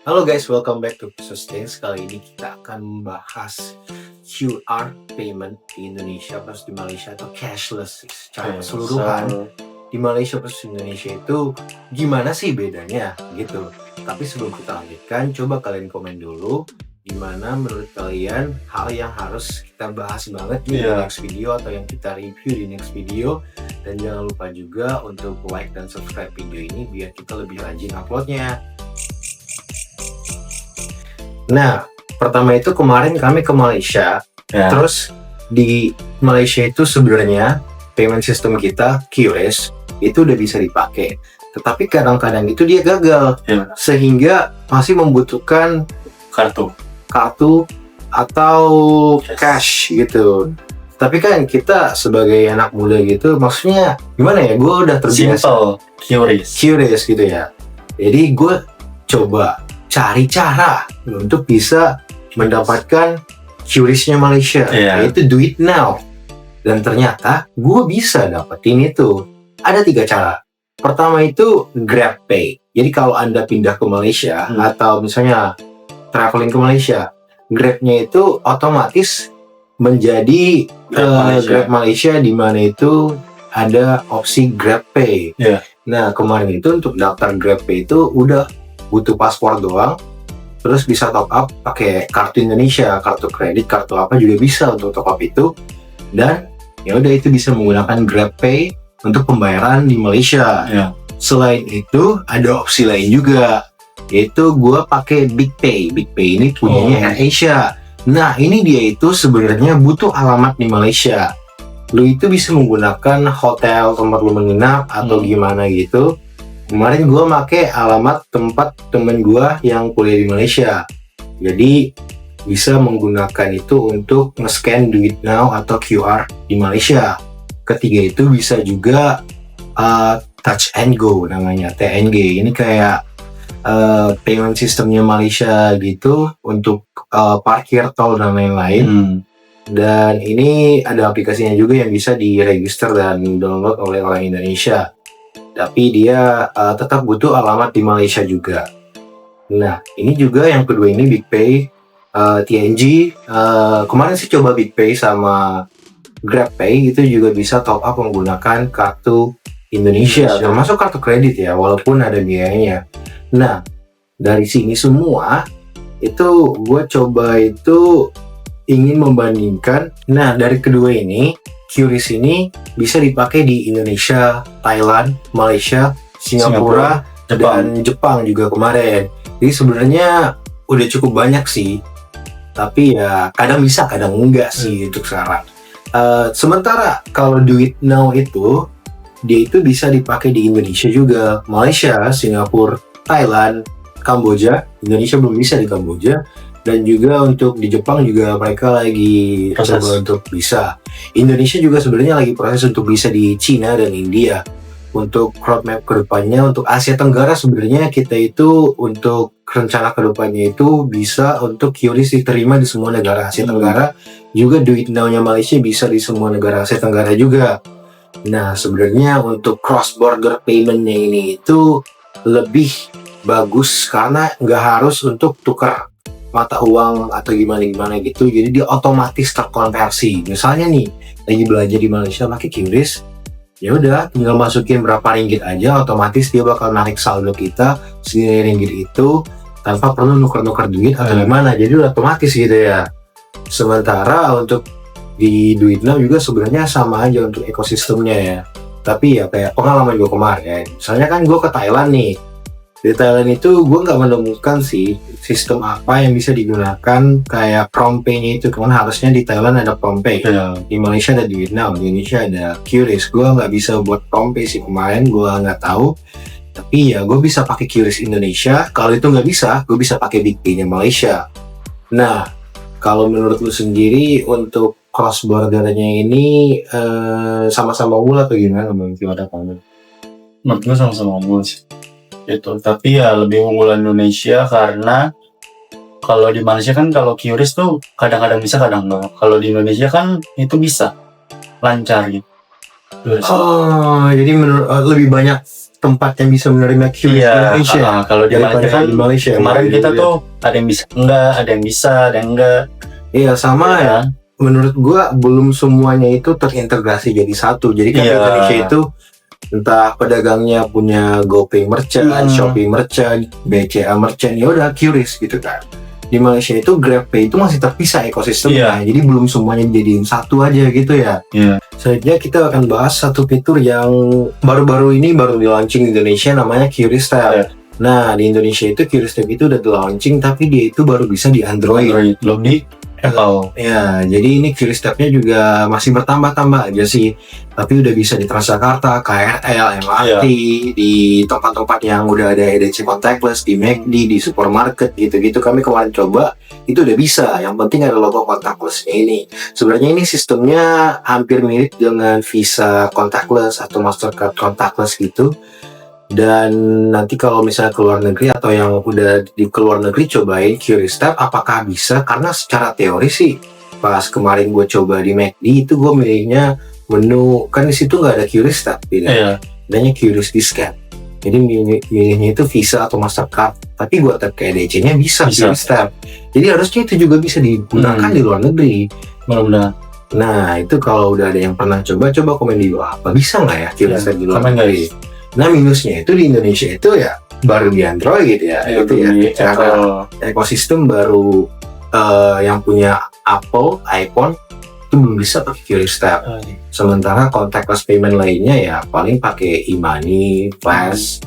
Halo guys, welcome back to Sustains. Kali ini kita akan membahas QR payment di Indonesia plus di Malaysia atau cashless secara keseluruhan. Di Malaysia plus Indonesia itu gimana sih bedanya gitu. Tapi sebelum kita lanjutkan, coba kalian komen dulu gimana menurut kalian hal yang harus kita bahas banget di next video atau yang kita review di next video. Dan jangan lupa juga untuk like dan subscribe video ini biar kita lebih rajin uploadnya. Nah, pertama itu kemarin kami ke Malaysia, terus di Malaysia itu sebenarnya payment system kita QRIS itu udah bisa dipakai, tetapi kadang-kadang itu dia gagal, sehingga masih membutuhkan kartu atau cash gitu. Tapi kan kita sebagai anak muda gitu, maksudnya gimana ya? Gue udah terbiasa QRIS gitu ya. Jadi gue coba cari cara untuk bisa mendapatkan QRIS-nya Malaysia, yaitu Do It Now. Dan ternyata gue bisa dapetin itu. Ada 3 cara. Pertama itu GrabPay. Jadi kalau Anda pindah ke Malaysia atau misalnya traveling ke Malaysia, Grab-nya itu otomatis menjadi Grab Malaysia, di mana itu ada opsi GrabPay. Nah, kemarin itu untuk daftar GrabPay itu udah butuh paspor doang, terus bisa top up pakai kartu Indonesia, kartu kredit, kartu apa juga bisa untuk top up itu. Dan ya udah, itu bisa menggunakan GrabPay untuk pembayaran di Malaysia. Selain itu ada opsi lain juga, yaitu gue pakai BigPay. BigPay ini punyanya AirAsia. Nah, ini dia itu sebenarnya butuh alamat di Malaysia. Lu itu bisa menggunakan hotel tempat lu menginap atau gimana gitu. Kemarin gue pakai alamat tempat temen gue yang kuliah di Malaysia. Jadi bisa menggunakan itu untuk nge-scan Do It Now atau QR di Malaysia. Ketiga itu bisa juga Touch and Go, namanya TNG. Ini kayak payment sistemnya Malaysia gitu untuk parkir tol dan lain-lain. Dan ini ada aplikasinya juga yang bisa diregister dan download oleh orang Indonesia. Tapi dia tetap butuh alamat di Malaysia juga. Nah, ini juga yang kedua ini BigPay, TNG. Kemarin sih coba BigPay sama GrabPay, itu juga bisa top up menggunakan kartu Indonesia, termasuk kartu kredit ya, walaupun ada biayanya. Nah, dari sini semua itu gue coba itu ingin membandingkan. Nah, dari kedua ini QRIS ini bisa dipakai di Indonesia, Thailand, Malaysia, Singapura, dan Jepang juga kemarin. Jadi sebenarnya udah cukup banyak sih, tapi ya kadang bisa, kadang enggak sih untuk sekarang. Sementara kalau Do It Now itu, dia itu bisa dipakai di Indonesia juga, Malaysia, Singapura, Thailand, Kamboja. Indonesia belum bisa di Kamboja. Dan juga untuk di Jepang juga mereka lagi coba untuk bisa. Indonesia juga sebenarnya lagi proses untuk bisa di Cina dan India. Untuk roadmap kedepannya untuk Asia Tenggara, sebenarnya kita itu untuk rencana kedepannya itu bisa untuk QRIS diterima di semua negara Asia Tenggara. Juga Do It Now-nya Malaysia bisa di semua negara Asia Tenggara juga. Nah, sebenarnya untuk cross border payment-nya ini itu lebih bagus karena nggak harus untuk tukar mata uang atau gimana gitu, jadi dia otomatis terkonversi. Misalnya nih lagi belanja di Malaysia pakai QRIS, ya udah tinggal masukin berapa ringgit aja, otomatis dia bakal narik saldo kita segini ringgit itu tanpa perlu nuker duit atau gimana, jadi udah otomatis gitu ya. Sementara untuk di Do It Now juga sebenarnya sama aja untuk ekosistemnya ya, tapi ya kayak pengalaman gue kemarin, misalnya kan gue ke Thailand nih. Di Thailand itu gue nggak menemukan sih sistem apa yang bisa digunakan kayak PromptPay-nya itu. Karena harusnya di Thailand ada PromptPay, di Malaysia ada Do It Now, di Indonesia ada QRIS. Gue nggak bisa buat PromptPay sih kemarin, gue nggak tahu. Tapi ya gue bisa pakai QRIS Indonesia. Kalau itu nggak bisa, gue bisa pakai BigPay-nya Malaysia. Nah, kalau menurut lu sendiri untuk cross border-nya ini sama-sama unggul atau gimana? Gimana kamu? Menurut gue sama-sama unggul sih. Itu, tapi ya lebih unggulan Indonesia karena kalau di Malaysia kan kalau QRIS tuh kadang-kadang bisa, kadang enggak. Kalau di Indonesia kan itu bisa lancar gitu. Oh, jadi lebih banyak tempat yang bisa menerima QRIS di Indonesia. Kalau di Malaysia kan di Malaysia kemarin kita tuh ada yang bisa enggak, ada yang bisa, ada yang enggak. Iya sama ya. Menurut gua belum semuanya itu terintegrasi jadi satu. Jadi kan Indonesia itu entah pedagangnya punya GoPay merchant, Shopee merchant, BCA merchant, ya udah QRIS gitu kan. Di Malaysia itu GrabPay itu masih terpisah ekosistemnya, jadi belum semuanya dijadiin satu aja gitu ya. Selanjutnya kita akan bahas satu fitur yang baru-baru ini baru di launching di Indonesia, namanya QRIS Tab. Nah di Indonesia itu QRIS Tab itu udah di launching, tapi dia itu baru bisa di Android. Belum di Apple. Ya, jadi ini QRIS Tab-nya juga masih bertambah-tambah aja sih. Tapi udah bisa di Transjakarta, KRL, MRT, di tempat-tempat yang udah ada EDC contactless, di McD, di supermarket gitu-gitu. Kami kemarin coba, itu udah bisa. Yang penting ada logo contactless ini. Sebenarnya ini sistemnya hampir mirip dengan Visa contactless atau Mastercard contactless gitu. Dan nanti kalau misalnya ke luar negeri atau yang udah di keluar negeri cobain QRIS Tab, apakah bisa? Karena secara teori sih pas kemarin gue coba di McD itu gue milihnya menu, kan di situ nggak ada QRIS Tab, adanya QRIS Discount. Jadi milihnya itu Visa atau Mastercard, tapi gue tap ke EDC-nya bisa QRIS Tab. Jadi harusnya itu juga bisa digunakan di luar negeri. Benar-benar. Nah itu kalau udah ada yang pernah coba komen di bawah, apa bisa nggak ya QRIS Tab di luar negeri? Nah minusnya itu di Indonesia itu ya baru di Android ya, itu ya cara ekosistem baru yang punya Apple, iPhone itu belum bisa pakai QRIS Tab. Sementara contactless payment lainnya ya paling pakai e-money, Flash,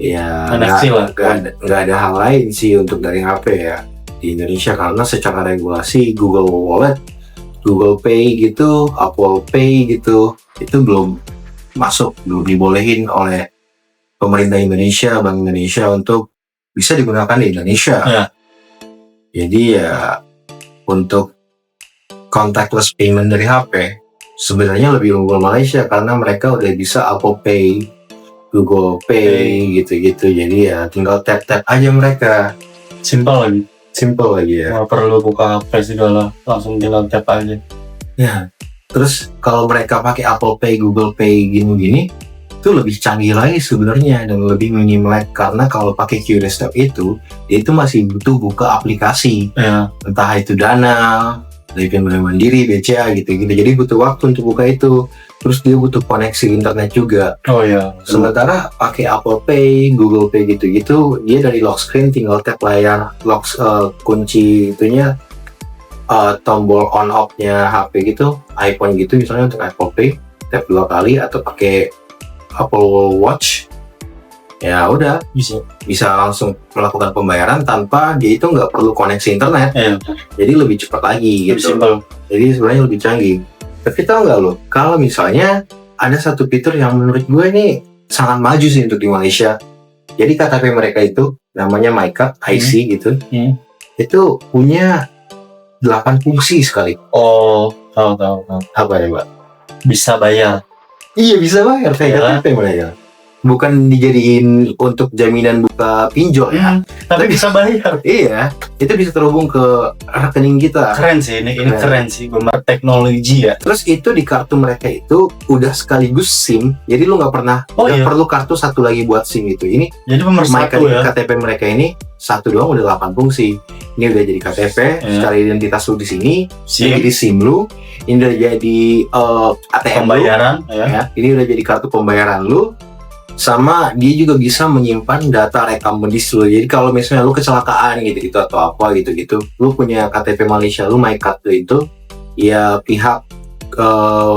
ya nggak ada hal lain sih untuk dari HP ya di Indonesia, karena secara regulasi Google Wallet, Google Pay gitu, Apple Pay gitu itu belum masuk, belum dibolehin oleh pemerintah Indonesia, Bank Indonesia untuk bisa digunakan di Indonesia. Jadi ya untuk contactless payment dari HP sebenarnya lebih unggul Malaysia karena mereka udah bisa Apple Pay, Google Pay gitu-gitu. Jadi ya tinggal tap aja mereka. Simple lagi ya. Nggak perlu buka HP segala, langsung tinggal tap aja. Ya. Terus kalau mereka pakai Apple Pay, Google Pay gini-gini, itu lebih canggih lagi sebenarnya dan lebih minim lag, karena kalau pakai QRIS Tab itu, dia itu masih butuh buka aplikasi, entah itu Dana, dari Bank Mandiri, BCA gitu-gitu. Jadi butuh waktu untuk buka itu. Terus dia butuh koneksi internet juga. Sementara pakai Apple Pay, Google Pay gitu-gitu, dia dari lock screen tinggal tap layar lock kunci itunya. Tombol on off-nya HP gitu, iPhone gitu misalnya untuk Apple Pay, tap 2 kali atau pakai Apple Watch, ya udah bisa langsung melakukan pembayaran tanpa dia itu nggak perlu koneksi internet. Jadi lebih cepat lagi gitu. Jadi sebenarnya lebih canggih. Tapi tau nggak lo, kalau misalnya ada satu fitur yang menurut gue ini sangat maju sih untuk di Malaysia. Jadi KTP mereka itu namanya MyCard IC gitu, itu punya 8 fungsi sekali. Tahu. Apa ya, Mbak? Bisa bayar. Iya, bisa bayar kayak KTP mereka. Bukan dijadiin untuk jaminan buka pinjol ya. Tapi bisa bayar. Iya, itu bisa terhubung ke rekening kita. Keren sih ini keren sih, benar teknologi ya. Terus itu di kartu mereka itu udah sekaligus SIM. Jadi lu nggak pernah perlu kartu satu lagi buat SIM itu. Ini jadi pemersatu ya. KTP mereka ini satu doang udah 8 fungsi. Ini udah jadi KTP, secara identitas lu di sini, ini jadi SIM lu, ini udah jadi ATM pembayaran, lu, ya. Ini udah jadi kartu pembayaran lu, sama dia juga bisa menyimpan data rekam medis lu. Jadi kalau misalnya lu kecelakaan gitu atau apa gitu, lu punya KTP Malaysia, lu MyCard itu, ya pihak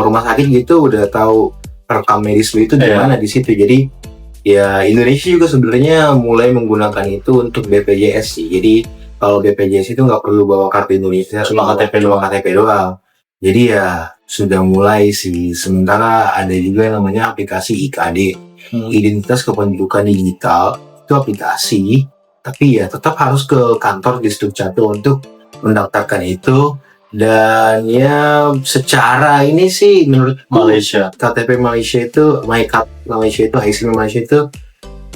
rumah sakit gitu udah tahu rekam medis lu itu di mana di situ. Jadi ya Indonesia juga sebenarnya mulai menggunakan itu untuk BPJS sih. Jadi kalau BPJS itu nggak perlu bawa kartu Indonesia, cuma KTP doang. Jadi ya sudah mulai sih. Sementara ada juga yang namanya aplikasi IKD, Identitas Kependudukan Digital. Itu aplikasi, tapi ya tetap harus ke kantor di Dukcapil untuk mendaftarkan itu. Dan ya secara ini sih menurut Malaysia, KTP Malaysia itu, MyCard Malaysia itu, IC Malaysia itu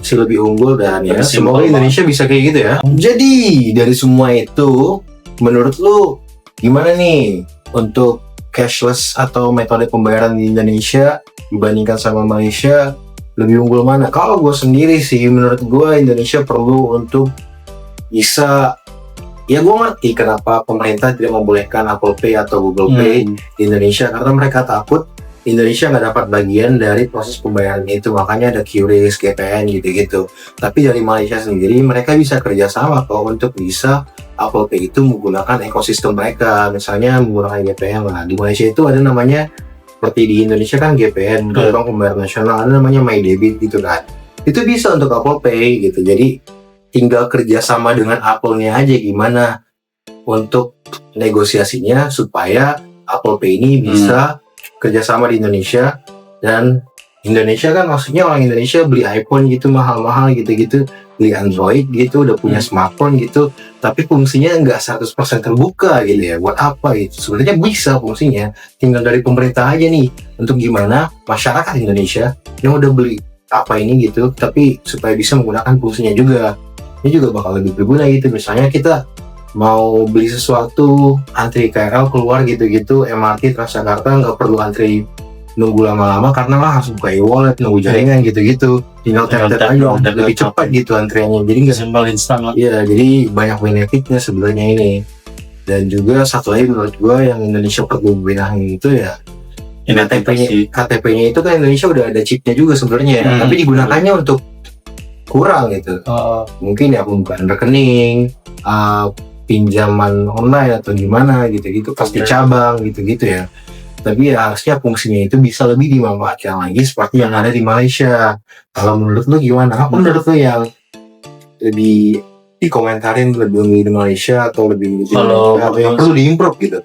masih lebih unggul, dan ya semoga Indonesia bisa kayak gitu ya. Jadi dari semua itu menurut lu gimana nih untuk cashless atau metode pembayaran di Indonesia dibandingkan sama Malaysia? lebih unggul mana? Kalau gue sendiri sih, menurut gue Indonesia perlu untuk bisa, ya gue ngerti kenapa pemerintah tidak membolehkan Apple Pay atau Google Pay di Indonesia, karena mereka takut Indonesia nggak dapat bagian dari proses pembayaran itu, makanya ada QRIS, GPN gitu-gitu. Tapi dari Malaysia sendiri mereka bisa kerjasama kok untuk bisa Apple Pay itu menggunakan ekosistem mereka, misalnya menggunakan GPN lah. Di Malaysia itu ada namanya, seperti di Indonesia kan GPN, Gerbang Pembayaran Nasional, ada namanya MyDebit gitu kan. Itu bisa untuk Apple Pay gitu. Jadi tinggal kerjasama dengan Apple-nya aja gimana untuk negosiasinya supaya Apple Pay ini bisa kerjasama di Indonesia. Dan Indonesia kan maksudnya orang Indonesia beli iPhone gitu mahal-mahal gitu-gitu, beli Android gitu, udah punya smartphone gitu, tapi fungsinya nggak 100% terbuka gitu ya. Buat apa gitu? Sebenarnya bisa fungsinya, tinggal dari pemerintah aja nih untuk gimana masyarakat Indonesia yang udah beli apa ini gitu, tapi supaya bisa menggunakan fungsinya juga. Ini juga bakal lebih berguna gitu. Misalnya kita mau beli sesuatu, antri KRL keluar gitu-gitu, MRT Transjakarta nggak perlu antri nunggu lama-lama karena lah harus buka e-wallet, nunggu jaringan gitu-gitu, tinggal tap-tap aja, lebih cepat gitu antriannya, jadi nggak simpel instan lah. Iya, jadi banyak benefitnya sebenarnya ini. Dan juga satu lagi menurut gua yang Indonesia perlu benahi itu ya KTP-nya itu kan Indonesia udah ada chipnya juga sebenarnya, tapi digunakannya untuk kurang gitu. Mungkin ya pembukaan rekening, pinjaman online atau gimana gitu-gitu, pasti cabang gitu-gitu ya. Tapi ya harusnya fungsinya itu bisa lebih dimanfaatkan lagi seperti yang ada di Malaysia. Kalau menurut lu gimana? Apa menurut lu yang lebih dikomentarin lebih di Malaysia atau lebih kalau yang perlu diimprove gitu?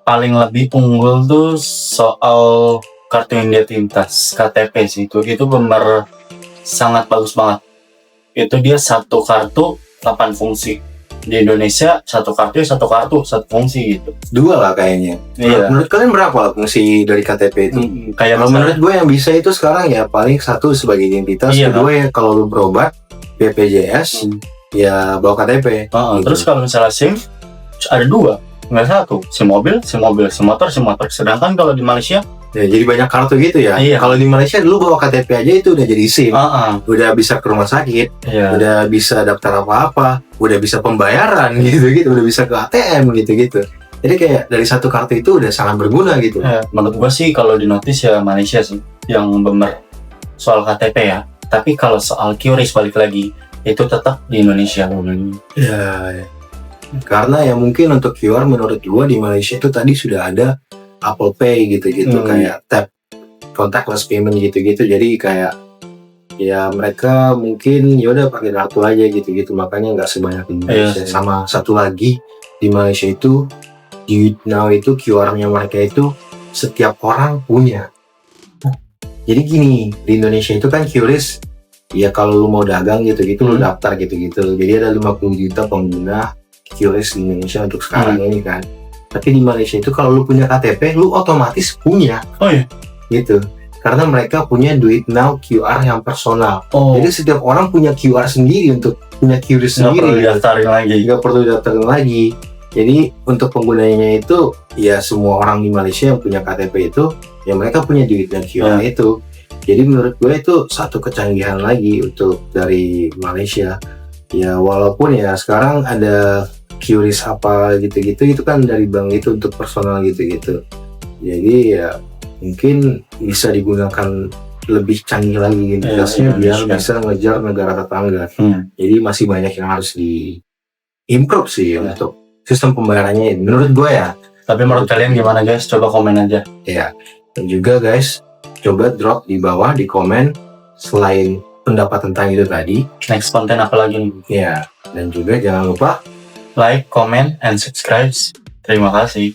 Paling lebih unggul tuh soal kartu identitas KTP sih, itu benar sangat bagus banget. Itu dia satu kartu 8 fungsi. Di Indonesia satu kartu satu fungsi gitu. 2 lah kayaknya. Iya. Menurut kalian berapa fungsi dari KTP itu? Kayak kalau menurut gue yang bisa itu sekarang ya paling 1 sebagai identitas, kedua ya kalau lu berobat BPJS ya bawa KTP. Gitu. Terus kalau misalnya SIM ada 2, nggak 1. SIM mobil, SIM motor. Sedangkan kalau di Malaysia ya jadi banyak kartu gitu ya. Kalau di Malaysia dulu bawa KTP aja itu udah jadi SIM, udah bisa ke rumah sakit, udah bisa daftar apa-apa, udah bisa pembayaran gitu-gitu, udah bisa ke ATM gitu-gitu. Jadi kayak dari satu kartu itu udah sangat berguna gitu. Menurut gua sih kalau di notice ya Malaysia sih yang bener soal KTP ya. Tapi kalau soal QRIS balik lagi itu tetap di Indonesia. Ya. Karena ya mungkin untuk QR menurut gua di Malaysia itu tadi sudah ada Apple Pay gitu-gitu, kayak tap contactless payment gitu-gitu. Jadi kayak ya mereka mungkin yaudah pakai kartu aja gitu-gitu, makanya nggak sebanyak di Indonesia. Sama satu lagi di Malaysia itu di Now itu QR-nya mereka itu setiap orang punya. Jadi gini, di Indonesia itu kan QRIS ya kalau lu mau dagang gitu-gitu lu daftar gitu-gitu. Jadi ada 50 juta pengguna QRIS di Indonesia untuk sekarang ini kan. Tapi di Malaysia itu kalau lu punya KTP, lu otomatis punya. Gitu. Karena mereka punya Duit Now QR yang personal. Jadi setiap orang punya QR sendiri untuk punya QRIS sendiri. Nggak perlu daftarin lagi. Jadi untuk penggunanya itu ya semua orang di Malaysia yang punya KTP itu, ya mereka punya Duit Now QR itu. Jadi menurut gue itu satu kecanggihan lagi untuk dari Malaysia. Ya walaupun ya sekarang ada QRIS apa gitu-gitu itu kan dari bank itu untuk personal gitu-gitu. Jadi ya mungkin bisa digunakan lebih canggih lagi identitasnya biar bisa ngejar negara tetangga. Jadi masih banyak yang harus di-improve sih untuk sistem pembayarannya menurut gue ya. Tapi menurut kalian gimana guys? Coba komen aja. Ya. Dan juga guys, coba drop di bawah di komen selain pendapat tentang itu tadi. Next konten apa lagi nih? Ya. Dan juga jangan lupa like, comment, and subscribe. Terima kasih.